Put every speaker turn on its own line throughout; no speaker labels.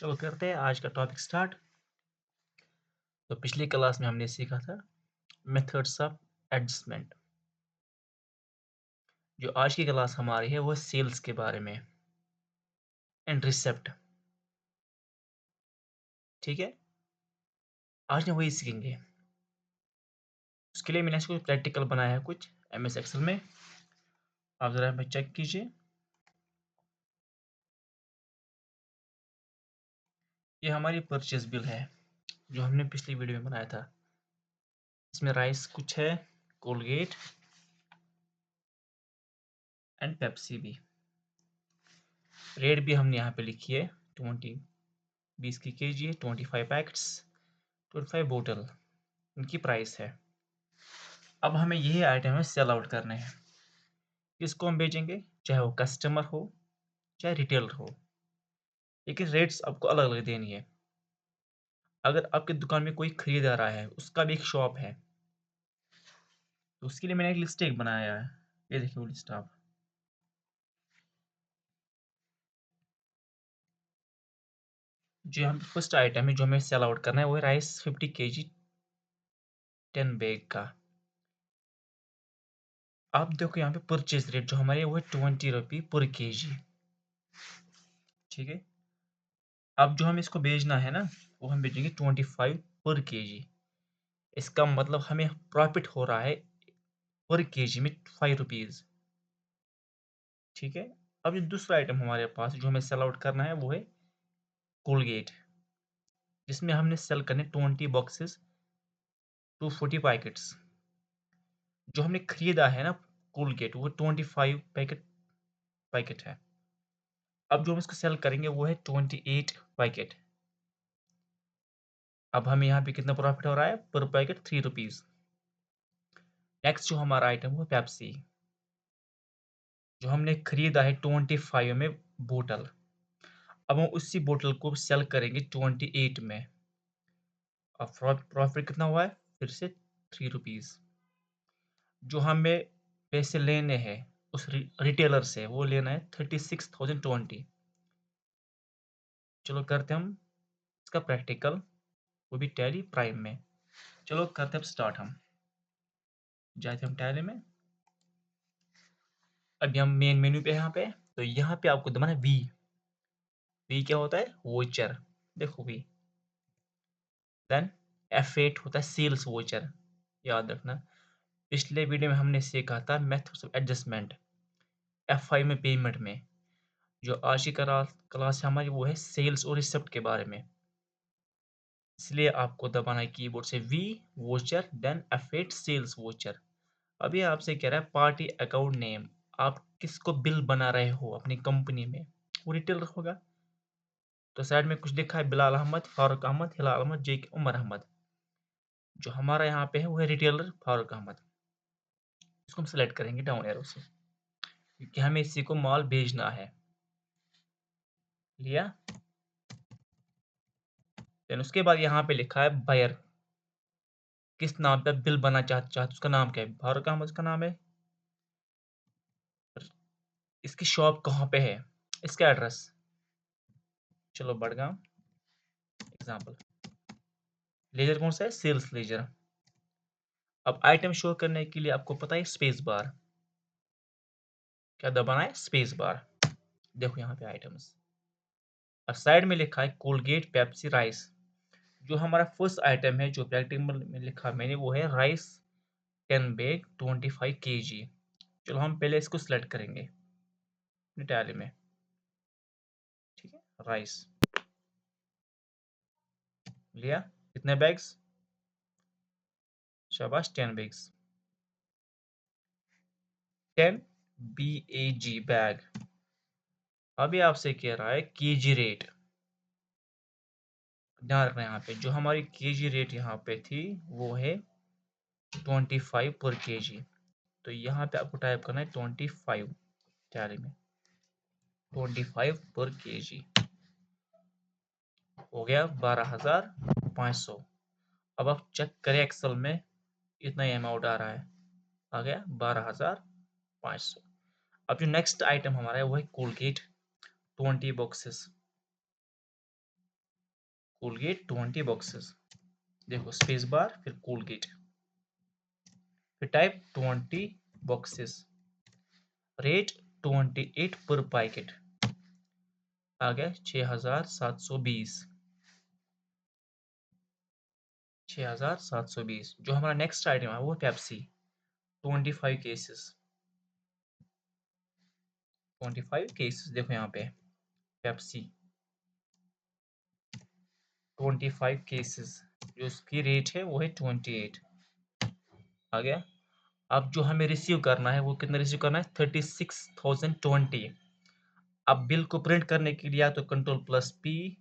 चलो करते हैं आज का टॉपिक स्टार्ट। तो पिछली क्लास में हमने सीखा था मेथड्स ऑफ एडजस्टमेंट। जो आज की क्लास हमारी है वो सेल्स के बारे में एंड रिसेप्ट। ठीक है, आज हम वही सीखेंगे। उसके लिए मैंने इसको प्रैक्टिकल बनाया है कुछ एमएस एक्सेल में। आप जरा यहाँ पे चेक कीजिए। ये हमारी परचेज बिल है जो हमने पिछली वीडियो में बनाया था। इसमें राइस कुछ है, कोलगेट एंड पेप्सी भी। रेट भी हमने यहाँ पे लिखी है 20 की केजी है, 25 पैकेट्स, 25 बोतल इनकी प्राइस है। अब हमें यही आइटम है सेल आउट करने हैं। किसको हम बेचेंगे, चाहे वो कस्टमर हो चाहे रिटेलर हो, लेकिन रेट्स आपको अलग अलग देनी है। अगर आपकी दुकान में कोई खरीदार आया है, उसका भी एक शॉप है, तो उसके लिए मैंने एक लिस्ट एक बनाया है। ये देखिए वो लिस्ट आप। जो यहाँ पे फर्स्ट आइटम है जो हमें सेल आउट करना है वो है राइस 50 केजी 10 बैग का। आप देखो यहाँ पे परचेज रेट जो हमारे वो है 20 रुपी पर केजी। ठीक है, अब जो हमें इसको बेचना है ना वो हम बेचेंगे 25 पर केजी। इसका मतलब हमें प्रॉफिट हो रहा है पर केजी में 5 रुपीज़। ठीक है, अब जो दूसरा आइटम हमारे पास जो हमें सेल आउट करना है वो है कोलगेट, जिसमें हमने सेल करने 20 बॉक्सेस 240 पैकेट्स। जो हमने खरीदा है ना कोलगेट वो 25 पैकेट है। अब जो हम इसको सेल करेंगे वो है 28 पैकेट। अब हमें यहाँ पे कितना प्रॉफिट हो रहा है पर पैकेट 3 रुपीज़। नेक्स्ट जो हमारा आइटम वो पेप्सी, जो हमने खरीदा है 25 में बोतल। अब हम उसी बोतल को सेल करेंगे 28 में। अब प्रॉफिट कितना हुआ है फिर से 3 रुपीज़। जो हमें पैसे लेने हैं उस रिटेलर से वो लेना है 36,020। चलो करते हम इसका प्रैक्टिकल, वो भी टैली प्राइम में। चलो करते हम स्टार्ट। हम जाते हम टैली में। अभी हम मेन मेन्यू पे यहाँ पे, तो यहाँ पे आपको दबाना है वी। वी क्या होता है, वोचर। देखो वी। देन F8 होता है सेल्स वोचर। याद रखना, पिछले वीडियो में हमने सीखा था मेथड्स ऑफ एडजस्टमेंट F5 में पेमेंट में। जो आज की क्लास है हमारी वो है सेल्स और रिसिप्ट के बारे में। इसलिए आपको दबाना है कीबोर्ड से V voucher then F8 sales voucher. अभी आपसे कह रहा है पार्टी अकाउंट नेम। आप किसको बिल बना रहे हो अपनी कंपनी में, वो रिटेलर होगा। तो साइड में कुछ लिखा है बिलाल अहमद, फारूक अहमद, हिलाल अहमद, जे के उमर अहमद। जो हमारा यहाँ पे है वो है रिटेलर फारूक अहमद। इसको हम सेलेक्ट करेंगे डाउन एरो से, क्योंकि हमें इसी को माल भेजना है। लिया। देन उसके बाद यहाँ पे लिखा है बायर, किस नाम पे बिल बना चाहते उसका नाम क्या है, फारूक अहमद का नाम है। इसकी शॉप कहाँ पे है, इसका एड्रेस। चलो बड़गांव एग्जाम्पल। लेजर कौन सा है, सेल्स लेजर। अब आइटम शो करने के लिए आपको पता है स्पेस बार, क्या दबाना है, स्पेस बार। देखो यहाँ पे आइटम्स, अब साइड में लिखा है कोलगेट पेप्सी राइस। जो हमारा फर्स्ट आइटम है जो प्रैक्टिकल में लिखा मैंने वो है राइस 10 बैग 25 केजी। चलो हम पहले इसको सिलेक्ट करेंगे अपनी टैली में। ठीक है, राइस लिया। कितने बैग्स, शाबाश 10 बैग्स। 10 BAG bag. अभी आपसे कह रहा है केजी रेट। ध्यान रखना यहाँ पे जो हमारी केजी रेट यहाँ पे थी वो है 25 पर केजी। तो यहाँ पे आपको टाइप करना है 25 टैली में, 25 पर केजी। हो गया 12,500। अब आप चेक करें एक्सेल में इतना ही अमाउंट आ रहा है, आ गया 12,500। अब जो नेक्स्ट आइटम हमारा है वो है कोलगेट 20 बॉक्सेस। कोलगेट 20 बॉक्सेस, देखो स्पेस बार फिर कोलगेट, फिर टाइप 20 बॉक्सेस, रेट 28 पर पैकेट, आ गया 6720, 6720। जो हमारा नेक्स्ट आइटम है वो पेप्सी 25 केसेस, 25 केसेस देखो यहाँ पे पेप्सी 25 केसेस, जो उसकी रेट है वो है 28, आ गया। अब जो हमें रिसीव करना है वो कितना रिसीव करना है 36,020। अब बिल को प्रिंट करने के लिए या तो कंट्रोल प्लस पी,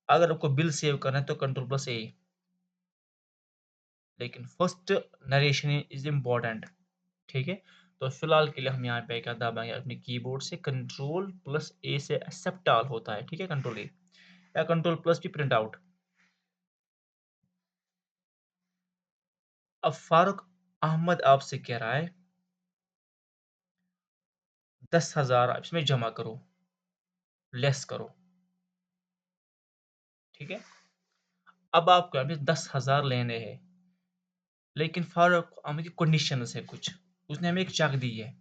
अगर आपको बिल सेव करना है तो कंट्रोल प्लस ए, लेकिन फर्स्ट नरेशन इज इम्पोर्टेंट, ठीक है। तो फिलहाल के लिए हम यहाँ पे क्या दबाएंगे अपने कीबोर्ड से, कंट्रोल प्लस ए से एक्सेप्ट ऑल होता है, ठीक है, कंट्रोल ए या कंट्रोल प्लस भी प्रिंट आउट। अब फारूक अहमद आपसे कह रहा है 10,000 इसमें जमा करो, लेस करो, ठीक है। अब आपको यहाँ पे 10,000 लेने हैं, लेकिन फारूक अहमद की कंडीशन है कुछ, उसने हमें एक चेक दी है,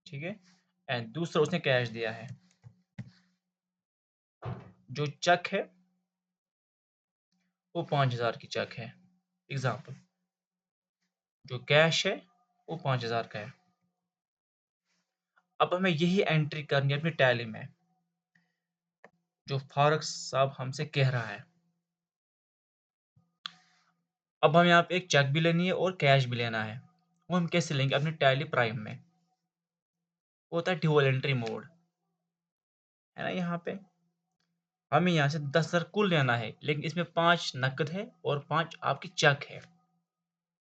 ठीक है, एंड दूसरा उसने कैश दिया है। जो चेक है वो 5,000 की चेक है एग्जाम्पल, जो कैश है वो 5,000 का है। अब हमें यही एंट्री करनी है अपनी टैली में, जो फारूक साहब हमसे कह रहा है। अब हम यहाँ पे एक चेक भी लेनी है और कैश भी लेना है, वो हम कैसे लेंगे अपनी टैली प्राइम में, वो होता है ड्यूअल एंट्री मोड, है ना। यहाँ पे हमें यहाँ से 10,000 कुल लेना है, लेकिन इसमें 5 नकद है और 5 आपकी चेक है।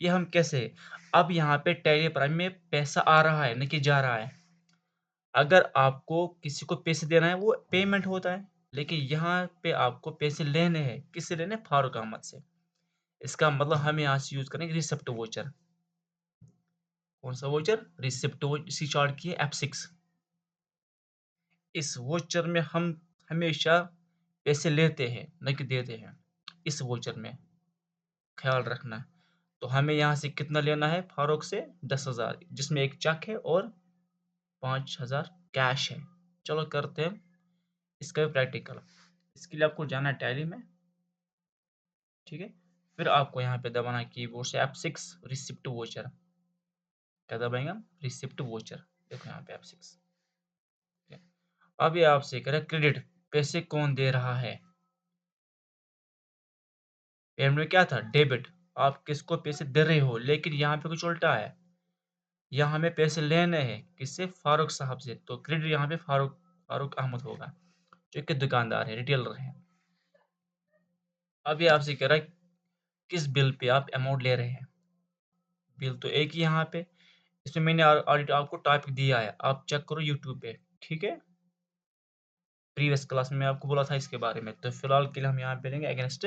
ये हम कैसे, अब यहाँ पे टैली प्राइम में पैसा आ रहा है न कि जा रहा है। अगर आपको किसी को पैसे देना है वो पेमेंट होता है, लेकिन यहाँ पे आपको पैसे लेने हैं, किससे लेने, फारूक अहमद से। इसका मतलब हम यहाँ से यूज करेंगे रिसिप्ट वोचर। कौन सा वोचर, रिसिप्ट इसी चार्ट की है F6। इस वोचर में हम हमेशा पैसे लेते हैं न कि देते हैं, इस वोचर में ख्याल रखना है। तो हमें यहाँ से कितना लेना है फारूक से 10,000, जिसमें एक चेक है और 5,000 कैश है। चलो करते हैं इसका भी प्रैक्टिकल। इसके लिए आपको जाना है टैली में, ठीक है। फिर आपको यहाँ पे दबाना है कीबोर्ड से F6 रिसिप्ट वोचर, क्या दबाएंगे हम, रिसिप्ट वोचर, देखो यहाँ पे F6। अब ये आपसे करें क्रेडिट, पैसे कौन दे रहा है, पेमेंट में क्या था डेबिट, आप किसको पैसे दे रहे हो, लेकिन यहाँ पे कुछ उल्टा है, यहाँ हमें पैसे लेने हैं किससे, फारूक साहब से, तो क्रेडिट यहाँ पे फारूक फारूक अहमद होगा, जो कि दुकानदार है, रिटेलर है। अब ये आपसे कह रहा है किस बिल पे आप अमाउंट ले रहे हैं, बिल तो एक ही यहाँ पे, इसमें मैंने ऑलरेडी आपको टॉपिक दिया है, आप चेक करो यूट्यूब पे, ठीक है। प्रीवियस क्लास में मैं आपको बोला था इसके बारे में। तो फिलहाल के लिए हम यहाँ पे लेंगे अगेंस्ट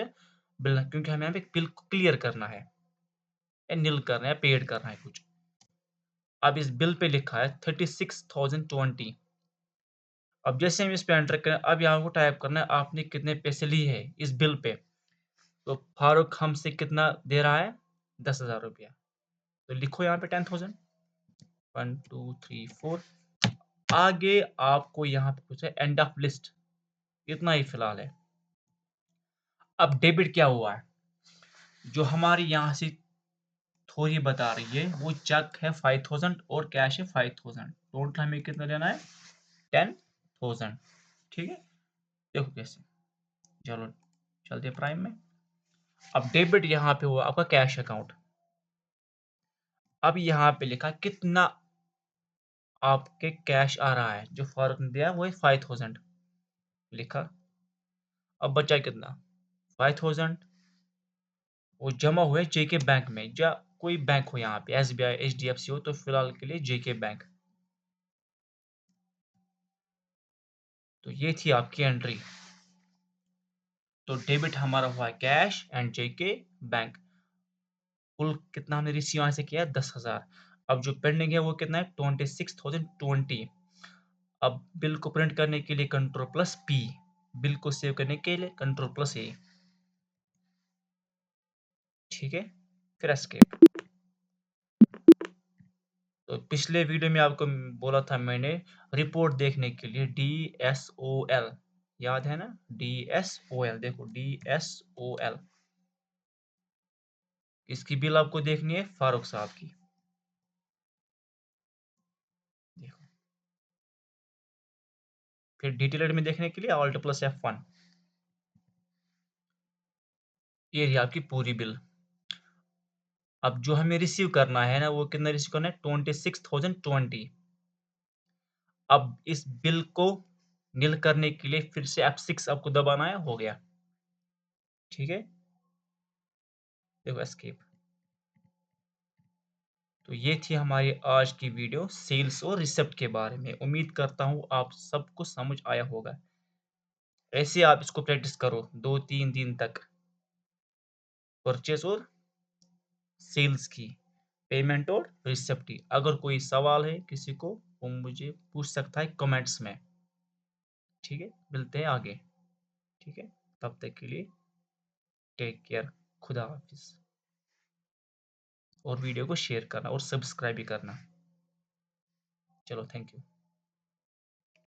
बिल, क्योंकि हमें यहाँ पे बिल को क्लियर करना है या नील करना है, पेड करना है कुछ। अब इस बिल पे लिखा है 36,020। अब जैसे हम इस पे एंटर करें, अब यहाँ को टाइप करना है आपने कितने पैसे लिए हैं इस बिल पे। तो फारूक हमसे कितना दे रहा है, 10,000 रुपया, तो लिखो यहाँ पे 10,000, 1 2 3 4। आगे आपको यहाँ पे पूछा है एंड ऑफ लिस्ट, इतना ही फिलहाल है। अब डेबिट क्या हुआ है, जो हमारी यहाँ से थोड़ी बता रही है, वो चेक है 5,000 और कैश है 5,000, टोटल हमें कितना लेना है 10,000, ठीक है। देखो कैसे, चलो चलते प्राइम में। अब डेबिट यहाँ पे हुआ आपका कैश अकाउंट। अब यहाँ पे लिखा कितना आपके कैश आ रहा है, जो फारूक ने दिया वो है 5,000 लिखा। अब बचा कितना 5,000, वो जमा हुए जेके बैंक में, या कोई बैंक हो यहाँ पे SBI HDFC हो, तो फिलहाल के लिए जेके बैंक। तो ये थी आपकी एंट्री। तो डेबिट हमारा हुआ कैश एंड जेके बैंक। कुल कितना हमने रिसीव यहाँ से किया 10,000। अब जो पेंडिंग है वो कितना है 26,020। अब बिल को प्रिंट करने के लिए कंट्रोल प्लस पी, बिल को सेव करने के लिए Ctrl+A। ठीक है, फिर एस्केप। तो पिछले वीडियो में आपको बोला था मैंने रिपोर्ट देखने के लिए DSOL, याद है ना? DSOL, देखो DSOL, इसकी बिल आपको देखनी है फारूक साहब की। देखो, फिर डिटेल्ड में देखने के लिए Alt+F1। ये रही आपकी पूरी बिल। अब जो हमें रिसीव करना है ना, वो कितना रिसीव करना है? 26,020। अब इस बिल को नील करने के लिए फिर से F6 आपको दबाना है, हो गया। ठीक है, देखो एस्केप। तो ये थी हमारी आज की वीडियो सेल्स और रिसिप्ट के बारे में। उम्मीद करता हूँ आप सबको समझ आया होगा। ऐसे आप इसको प्रैक्टिस करो 2-3 दिन तक, परचेस और सेल्स की, पेमेंट और रिसिप्ट की। अगर कोई सवाल है किसी को, वो मुझे पूछ सकता है कमेंट्स में। ठीक है, मिलते हैं आगे। ठीक है, तब तक के लिए टेक केयर, खुदा हाफिज। और वीडियो को शेयर करना और सब्सक्राइब भी करना। चलो, थैंक यू।